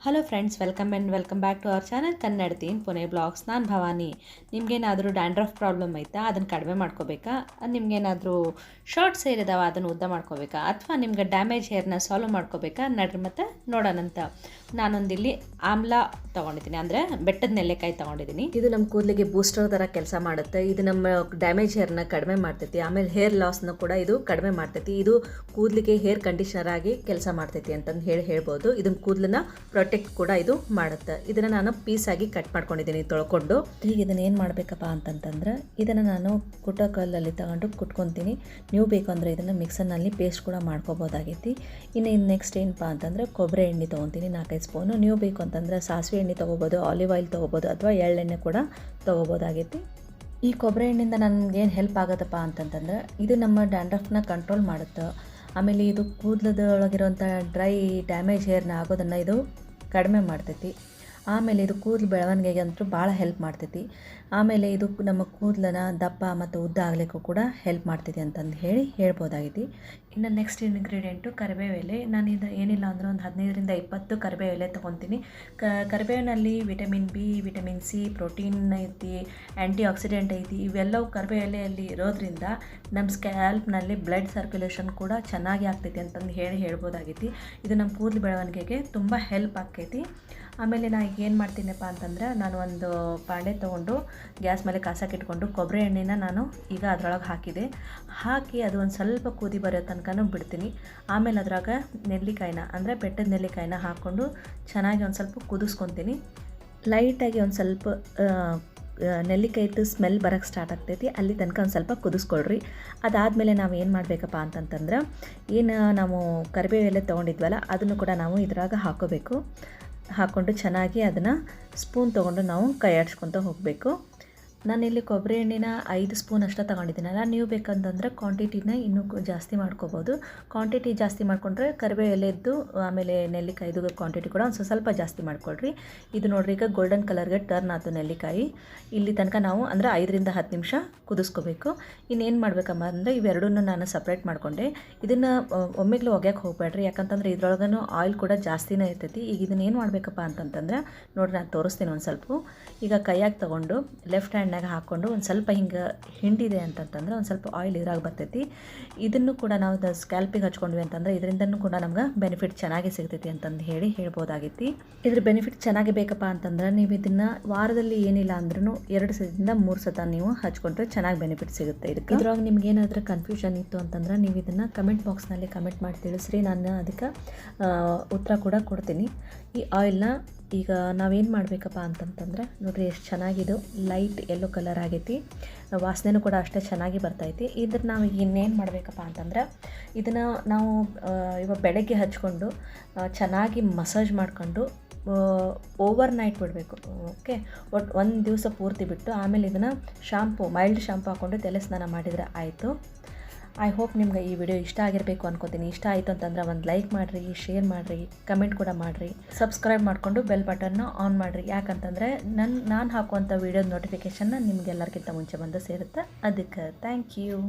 Hello friends, welcome back to our channel Kannadathi in Pune blogs. ನಾನು ಭವಾನಿ. ನಿಮಗೇನಾದರೂ dandruff problem ಐತಾ, ಅದನ್ನು ಕಡಿಮೆ ಮಾಡ್ಕೋಬೇಕಾ? ನಿಮಗೇನಾದರೂ ಶಾರ್ಟ್ಸ್ ಹೇರ್ ಇದಾವೆ, ಅದನ್ನು ಉದ್ದ ಮಾಡ್ಕೋಬೇಕಾ? ಅಥವಾ ನಿಮ್ಗೆ ಡ್ಯಾಮೇಜ್ ಹೇರ್ನ ಸಾಲ್ವ್ ಮಾಡ್ಕೋಬೇಕಾ? ನಡ್ರಿ ಮತ್ತೆ ನೋಡೋಣಂತ. ನಾನೊಂದಿಲ್ಲಿ ಆಮ್ಲಾ ತೊಗೊಂಡಿದ್ದೀನಿ, ಅಂದರೆ ಬೆಟ್ಟದ ನೆಲ್ಲೆಕಾಯಿ ತೊಗೊಂಡಿದ್ದೀನಿ. ಇದು ನಮ್ಮ ಕೂದಲಿಗೆ ಬೂಸ್ಟರ್ ಥರ ಕೆಲಸ ಮಾಡುತ್ತೆ. ಇದು ನಮ್ಮ ಡ್ಯಾಮೇಜ್ ಹೇರ್ನ ಕಡಿಮೆ ಮಾಡ್ತೈತಿ. ಆಮೇಲೆ ಹೇರ್ ಲಾಸ್ನ ಕೂಡ ಇದು ಕಡಿಮೆ ಮಾಡ್ತೈತಿ. ಇದು ಕೂದಲಿಗೆ ಹೇರ್ ಕಂಡೀಷನರ್ ಆಗಿ ಕೆಲಸ ಮಾಡ್ತೈತಿ ಅಂತಂದು ಹೇಳ್ಬೋದು. ಇದನ್ನ ಕೂದಲನ್ನ ಪ್ರೊಟೆಕ್ಟ್ ಕೂಡ ಇದು ಮಾಡುತ್ತೆ. ಇದನ್ನು ನಾನು ಪೀಸಾಗಿ ಕಟ್ ಮಾಡ್ಕೊಂಡಿದ್ದೀನಿ ತೊಳ್ಕೊಂಡು. ಈಗ ಇದನ್ನು ಏನು ಮಾಡಬೇಕಪ್ಪ ಅಂತಂತಂದ್ರೆ, ಇದನ್ನು ನಾನು ಕುಟ್ಟಕಲ್ಲಲ್ಲಿ ತಗೊಂಡು ಕುಟ್ಕೊತೀನಿ. ನೀವು ಬೇಕಂದ್ರೆ ಇದನ್ನು ಮಿಕ್ಸರ್ನಲ್ಲಿ ಪೇಸ್ಟ್ ಕೂಡ ಮಾಡ್ಕೋಬೋದಾಗೈತಿ. ಇನ್ನು ನೆಕ್ಸ್ಟ್ ಏನಪ್ಪ ಅಂತಂದರೆ, ಕೊಬ್ಬರಿ ಎಣ್ಣೆ ತೊಗೊತೀನಿ 4-5 ಸ್ಪೂನು. ನೀವು ಬೇಕು ಅಂತಂದರೆ ಸಾಸಿವೆ ಎಣ್ಣೆ ತೊಗೋಬೋದು, ಆಲಿವ್ ಆಯಿಲ್ ತೊಗೋಬೋದು, ಅಥವಾ ಎಳ್ಳೆಣ್ಣೆ ಕೂಡ ತೊಗೋಬೋದಾಗೈತಿ. ಈ ಕೊಬ್ಬರಿ ಎಣ್ಣೆಯಿಂದ ನನಗೆ ಏನು ಹೆಲ್ಪ್ ಆಗುತ್ತಪ್ಪ ಅಂತಂತಂದ್ರೆ, ಇದು ನಮ್ಮ ಡ್ಯಾಂಡ್ರಫ್ನ ಕಂಟ್ರೋಲ್ ಮಾಡುತ್ತೆ. ಆಮೇಲೆ ಇದು ಕೂದಲದೊಳಗಿರೋಂಥ ಡ್ರೈ ಡ್ಯಾಮೇಜ್ ಹೇರ್ನ ಆಗೋದನ್ನು ಇದು ಕಡಿಮೆ ಮಾಡ್ತೈತಿ. ಆಮೇಲೆ ಇದು ಕೂದಲು ಬೆಳವಣಿಗೆಗೆ ಅಂತೂ ಭಾಳ ಹೆಲ್ಪ್ ಮಾಡ್ತೈತಿ. ಆಮೇಲೆ ಇದು ನಮ್ಮ ಕೂದಲನ್ನ ದಪ್ಪ ಮತ್ತು ಉದ್ದ ಆಗಲಿಕ್ಕೂ ಕೂಡ ಹೆಲ್ಪ್ ಮಾಡ್ತೈತಿ ಅಂತಂದು ಹೇಳ್ಬೋದಾಗೈತಿ. ಇನ್ನು ನೆಕ್ಸ್ಟ್ ಇಂಗ್ರೀಡಿಯೆಂಟು ಕರಿಬೇವು ಎಲೆ. ನಾನು ಇದು ಏನಿಲ್ಲ ಅಂದ್ರೆ ಒಂದು 15ರಿಂದ 20 ಕರಿಬೇವು ಎಲೆ ತೊಗೊತೀನಿ. ಕರಿಬೇವಿನಲ್ಲಿ vitamin B, vitamin C, protein ಐತಿ, ಆ್ಯಂಟಿ ಆಕ್ಸಿಡೆಂಟ್ ಐತಿ. ಇವೆಲ್ಲವೂ ಕರಿಬೇವು ಎಲೆಯಲ್ಲಿ ಇರೋದ್ರಿಂದ ನಮ್ಮ ಸ್ಕ್ಯಾಲ್ಪ್ನಲ್ಲಿ ಬ್ಲಡ್ ಸರ್ಕ್ಯುಲೇಷನ್ ಕೂಡ ಚೆನ್ನಾಗಿ ಆಗ್ತೈತಿ ಅಂತಂದು ಹೇಳ್ಬೋದಾಗೈತಿ. ಇದು ನಮ್ಮ ಕೂದಲು ಬೆಳವಣಿಗೆಗೆ ತುಂಬ ಹೆಲ್ಪ್ ಆಕೈತಿ. ಆಮೇಲೆ ನಾನು ಈಗ ಏನು ಮಾಡ್ತೀನಪ್ಪ ಅಂತಂದ್ರೆ, ನಾನು ಒಂದು ಪಾಳೆ ತೊಗೊಂಡು ಗ್ಯಾಸ್ ಮೇಲೆ ಕಾಸಕ್ಕೆ ಇಟ್ಕೊಂಡು ಕೊಬ್ಬರಿ ಎಣ್ಣೆನ ನಾನು ಈಗ ಅದರೊಳಗೆ ಹಾಕಿ ಅದು ಒಂದು ಸ್ವಲ್ಪ ಕುದಿ ಬರೋ ತನಕನೂ ಬಿಡ್ತೀನಿ. ಆಮೇಲೆ ಅದ್ರಾಗ ನೆಲ್ಲಿಕಾಯಿನ, ಅಂದರೆ ಬೆಟ್ಟದ ನೆಲ್ಲಿಕಾಯಿನ ಹಾಕ್ಕೊಂಡು ಚೆನ್ನಾಗಿ ಒಂದು ಸ್ವಲ್ಪ ಕುದಿಸ್ಕೊತೀನಿ. ಲೈಟಾಗಿ ಒಂದು ಸ್ವಲ್ಪ ನೆಲ್ಲಿಕಾಯಿದು ಸ್ಮೆಲ್ ಬರೋಕ್ಕೆ ಸ್ಟಾರ್ಟ್ ಆಗ್ತೈತಿ. ಅಲ್ಲಿ ತನಕ ಒಂದು ಸ್ವಲ್ಪ ಕುದಿಸ್ಕೊಳ್ರಿ. ಅದಾದಮೇಲೆ ನಾವು ಏನು ಮಾಡಬೇಕಪ್ಪ ಅಂತಂತಂದ್ರೆ, ಏನು ನಾವು ಕರಿಬೇವು ಎಲೆ ತೊಗೊಂಡಿದ್ವಲ್ಲ ಅದನ್ನು ಕೂಡ ನಾವು ಇದ್ರಾಗ ಹಾಕ್ಕೊಂಡು ಚೆನ್ನಾಗಿ ಅದನ್ನು ಸ್ಪೂನ್ ತೊಗೊಂಡು ನಾವು ಕೈ ಆಡಿಸ್ಕೊತ ಹೋಗಬೇಕು. ನಾನಿಲ್ಲಿ ಕೊಬ್ಬರಿ ಎಣ್ಣೆನ 5 ಸ್ಪೂನ್ ಅಷ್ಟೇ ತೊಗೊಂಡಿದ್ದೀನಲ್ಲ. ನೀವು ಬೇಕಂತಂದರೆ ಕ್ವಾಂಟಿಟಿನ ಇನ್ನೂ ಜಾಸ್ತಿ ಮಾಡ್ಕೋಬೋದು. ಕ್ವಾಂಟಿಟಿ ಜಾಸ್ತಿ ಮಾಡಿಕೊಂಡ್ರೆ ಕರಿಬೇವು ಎಲೆದ್ದು ಆಮೇಲೆ ನೆಲ್ಲಿಕಾಯಿದು ಕ್ವಾಂಟಿಟಿ ಕೂಡ ಒಂದು ಸ್ವಲ್ಪ ಜಾಸ್ತಿ ಮಾಡಿಕೊಡ್ರಿ. ಇದು ನೋಡ್ರಿ, ಈಗ ಗೋಲ್ಡನ್ ಕಲರ್ಗೆ ಟರ್ನ್ ಆಯ್ತು ನೆಲ್ಲಿಕಾಯಿ. ಇಲ್ಲಿ ತನಕ ನಾವು ಅಂದರೆ 5ರಿಂದ 10 ನಿಮಿಷ ಕುದಿಸ್ಕೋಬೇಕು. ಇನ್ನೇನು ಮಾಡಬೇಕಮ್ಮ ಅಂದರೆ, ಇವೆರಡನ್ನೂ ನಾನು ಸಪ್ರೇಟ್ ಮಾಡಿಕೊಂಡೆ. ಇದನ್ನು ಒಮ್ಮೆಗ್ಲೂ ಒಗ್ಯಕ್ಕೆ ಹೋಗಬೇಡ್ರಿ, ಯಾಕಂತಂದರೆ ಇದ್ರೊಳಗೂ ಆಯಿಲ್ ಕೂಡ ಜಾಸ್ತಿನೇ ಇರ್ತೈತಿ. ಈಗ ಇದನ್ನು ಏನು ಮಾಡಬೇಕಪ್ಪ ಅಂತಂತಂದ್ರೆ, ನೋಡ್ರಿ ನಾನು ತೋರಿಸ್ತೀನಿ ಒಂದು ಸ್ವಲ್ಪ. ಈಗ ಕೈಯಾಗಿ ತೊಗೊಂಡು ಲೆಫ್ಟ್ ಹ್ಯಾಂಡ್ ಹಾಕ್ಕೊಂಡು ಒಂದು ಸ್ವಲ್ಪ ಹಿಂಗೆ ಹಿಂಡಿದೆ ಅಂತಂತಂದ್ರೆ ಒಂದು ಸ್ವಲ್ಪ ಆಯಿಲ್ ಇದ್ರಾಗ ಬರ್ತೈತಿ. ಇದನ್ನು ಕೂಡ ನಾವು ಸ್ಕ್ಯಾಲ್ಪಿಗೆ ಹಚ್ಕೊಂಡ್ವಿ ಅಂತಂದರೆ ಇದರಿಂದನೂ ಕೂಡ ನಮ್ಗೆ ಬೆನಿಫಿಟ್ ಚೆನ್ನಾಗಿ ಸಿಗ್ತೈತಿ ಅಂತಂದು ಹೇಳ್ಬೋದಾಗೈತಿ. ಇದ್ರ ಬೆನಿಫಿಟ್ ಚೆನ್ನಾಗಿ ಬೇಕಪ್ಪ ಅಂತಂದ್ರೆ, ನೀವು ಇದನ್ನು ವಾರದಲ್ಲಿ ಏನಿಲ್ಲ ಅಂದ್ರೂ 2 ಸತಿಯಿಂದ 3 ಸತ ನೀವು ಹಚ್ಕೊಂಡ್ರೆ ಚೆನ್ನಾಗಿ ಬೆನಿಫಿಟ್ ಸಿಗುತ್ತೆ. ಇದ್ರೊಳಗೆ ನಿಮ್ಗೆ ಏನಾದರೂ ಕನ್ಫ್ಯೂಷನ್ ಇತ್ತು ಅಂತಂದ್ರೆ, ನೀವು ಇದನ್ನು ಕಮೆಂಟ್ ಬಾಕ್ಸ್ನಲ್ಲಿ ಕಮೆಂಟ್ ಮಾಡಿ ತಿಳಿಸ್ರಿ. ನಾನು ಅದಕ್ಕೆ ಉತ್ತರ ಕೂಡ ಕೊಡ್ತೀನಿ. ಈ ಆಯಿಲ್ನ ಈಗ ನಾವೇನು ಮಾಡಬೇಕಪ್ಪ ಅಂತಂತಂದ್ರೆ, ನೋಡಿರಿ ಎಷ್ಟು ಚೆನ್ನಾಗಿದು ಲೈಟ್ ಯೆಲ್ಲೋ ಕಲರ್ ಆಗೈತಿ. ವಾಸನೆನೂ ಕೂಡ ಅಷ್ಟೇ ಚೆನ್ನಾಗಿ ಬರ್ತೈತಿ. ಇದನ್ನು ನಾವು ಇನ್ನೇನು ಮಾಡಬೇಕಪ್ಪ ಅಂತಂದ್ರೆ, ಇದನ್ನು ನಾವು ಇವಾಗ ಬೆಳಗ್ಗೆ ಹಚ್ಕೊಂಡು ಚೆನ್ನಾಗಿ ಮಸಾಜ್ ಮಾಡ್ಕೊಂಡು ಓವರ್ ನೈಟ್ ಬಿಡಬೇಕು. ಓಕೆ, ಒಂದು ದಿವಸ ಪೂರ್ತಿ ಬಿಟ್ಟು ಆಮೇಲೆ ಇದನ್ನು ಮೈಲ್ಡ್ ಶಾಂಪು ಹಾಕ್ಕೊಂಡು ತಲೆ ಸ್ನಾನ ಮಾಡಿದರೆ ಆಯಿತು. ಐ ಹೋಪ್ ನಿಮ್ಗೆ ಈ ವಿಡಿಯೋ ಇಷ್ಟ ಆಗಿರಬೇಕು ಅನ್ಕೋತೀನಿ. ಇಷ್ಟ ಆಯಿತು ಅಂತಂದ್ರೆ ಒಂದು ಲೈಕ್ ಮಾಡಿರಿ, ಶೇರ್ ಮಾಡಿರಿ, ಕಮೆಂಟ್ ಕೂಡ ಮಾಡಿರಿ, ಸಬ್ಸ್ಕ್ರೈಬ್ ಮಾಡಿಕೊಂಡು ಬೆಲ್ ಬಟನ್ನ ಆನ್ ಮಾಡಿರಿ. ಯಾಕಂತಂದರೆ ನಾನು ಹಾಕುವಂಥ ವೀಡಿಯೋದ ನೋಟಿಫಿಕೇಷನ್ನ ನಿಮಗೆಲ್ಲರಿಗಿಂತ ಮುಂಚೆ ಬಂದು ಸೇರುತ್ತೆ. ಅದಕ್ಕೆ ಥ್ಯಾಂಕ್ ಯು.